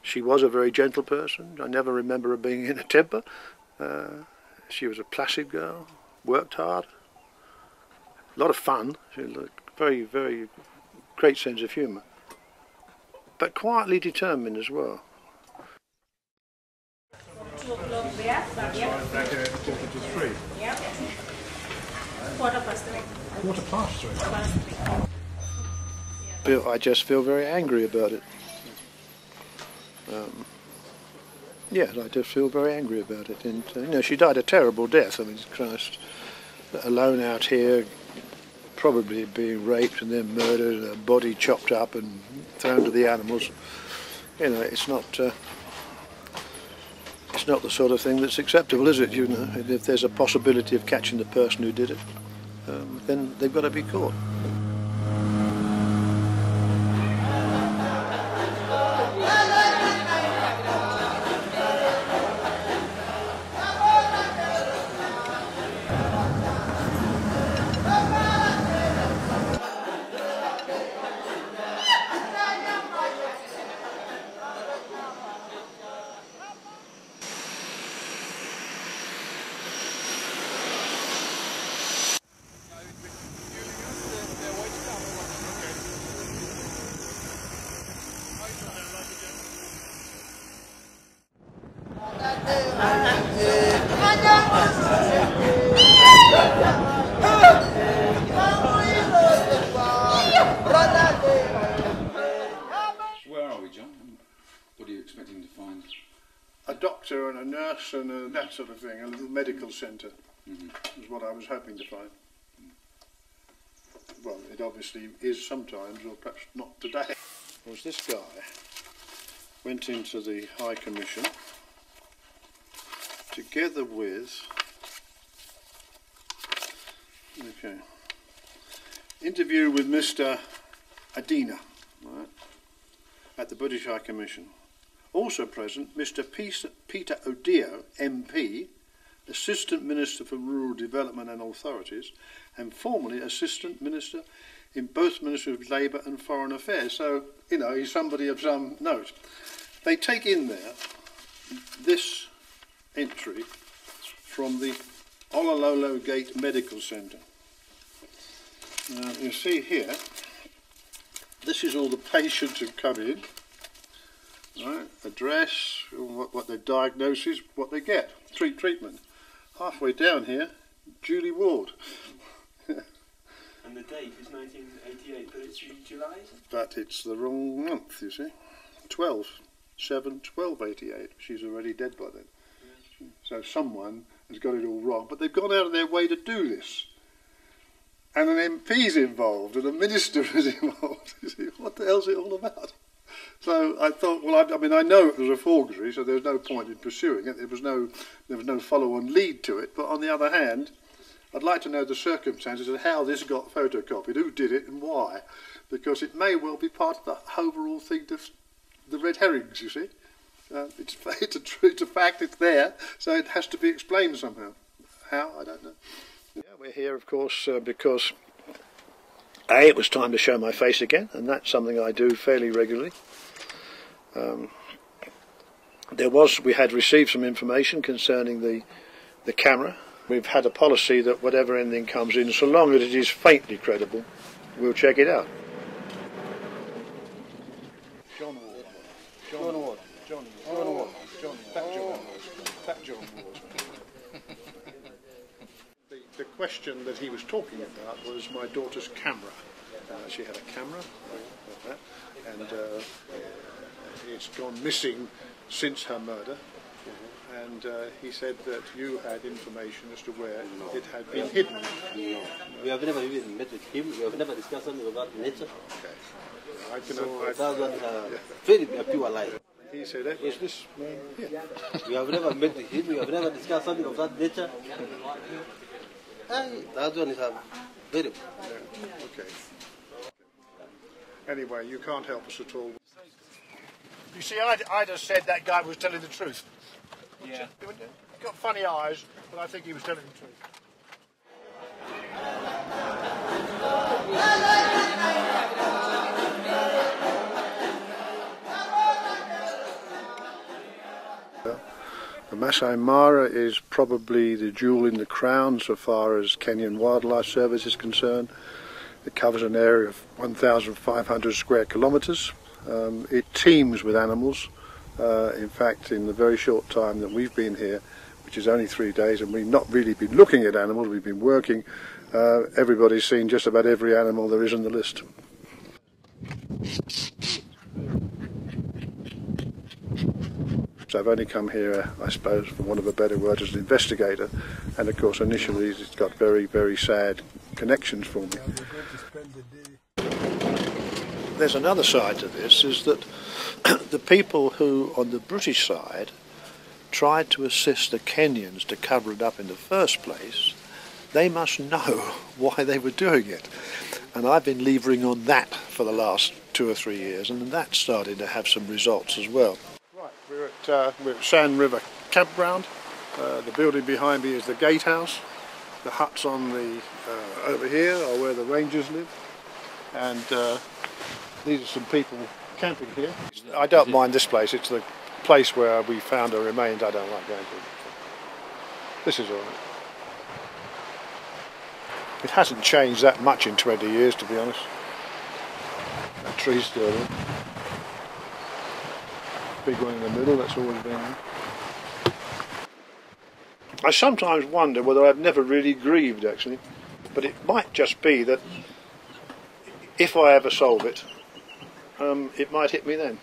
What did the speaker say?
She was a very gentle person. I never remember her being in a temper. She was a placid girl, worked hard, a lot of fun. She had a very, very great sense of humour, but quietly determined as well. 2 o'clock there, but yeah. Back here at 3. Yeah. 3:15. 3:15. I just feel very angry about it. Yes, I just feel very angry about it. And you know, she died a terrible death. I mean, Christ, alone out here, probably being raped and then murdered, and her body chopped up and thrown to the animals. You know, it's not the sort of thing that's acceptable, is it? You know, if there's a possibility of catching the person who did it, then they've got to be caught. Where are we, John? What are you expecting to find? A doctor and a nurse and that sort of thing, a little medical centre is what I was hoping to find. Well, it obviously is sometimes, or perhaps not today. Was this guy went into the High Commission together with, interview with Mr. Adina, right, at the British High Commission. Also present, Mr. Peter O'Deo, MP, Assistant Minister for Rural Development and Authorities, and formerly Assistant Minister in both Ministries of Labour and Foreign Affairs. So, you know, he's somebody of some note. They take in there this entry from the Olololo Gate Medical Centre. Now, you see here, this is all the patients who've come in. Right, address, what their diagnosis, what they get, treatment. Halfway down here, Julie Ward. And the date is 1988, but it's July, is it? But it's the wrong month, you see. 12/7/12/88. She's already dead by then. Yeah. So someone has got it all wrong, but they've gone out of their way to do this. And an MP's involved, and a minister is involved. You see, what the hell's it all about? So I thought, well, I mean, I know it was a forgery, so there's no point in pursuing it. There was no follow-on lead to it. But on the other hand, I'd like to know the circumstances of how this got photocopied, who did it, and why, because it may well be part of the overall thing, the red herrings. You see, it's a fact. It's there, so it has to be explained somehow. How, I don't know. Yeah, we're here, of course, because it was time to show my face again, and that's something I do fairly regularly. We had received some information concerning the camera. We've had a policy that whatever ending comes in, so long as it is faintly credible, we'll check it out. John Ward. John Ward. John Ward. That John Ward. The question that he was talking about was my daughter's camera. She had a camera like that, and it's gone missing since her murder. And he said that you had information as to where it had been hidden. No. We have never even met with him. We have never discussed something about nature. Okay. That was very pure lie. He said that was this man here. We have never met with him. We have never discussed something of that nature. That one is very... Yeah. Okay. Anyway, you can't help us at all. You see, I just said that guy was telling the truth. Yeah. He's got funny eyes, but I think he was telling the truth. Masai Mara is probably the jewel in the crown so far as Kenyan Wildlife Service is concerned. It covers an area of 1,500 square kilometres. It teems with animals. In fact, in the very short time that we've been here, which is only 3 days, and we've not really been looking at animals, we've been working, everybody's seen just about every animal there is on the list. So I've only come here, I suppose, for want of a better word, as an investigator, and of course initially it's got very, very sad connections for me. There's another side to this, is that the people who, on the British side, tried to assist the Kenyans to cover it up in the first place, they must know why they were doing it. And I've been levering on that for the last 2 or 3 years, and that's starting to have some results as well. Right, we're at Sand River Campground. The building behind me is the gatehouse. The huts on the over here are where the rangers live, and these are some people camping here. I don't mind this place. It's the place where we found the remains I don't like going to. This is all right. It hasn't changed that much in 20 years, to be honest. That tree's still there. Big one in the middle, that's always been there. I sometimes wonder whether I've never really grieved, actually. But it might just be that if I ever solve it, it might hit me then.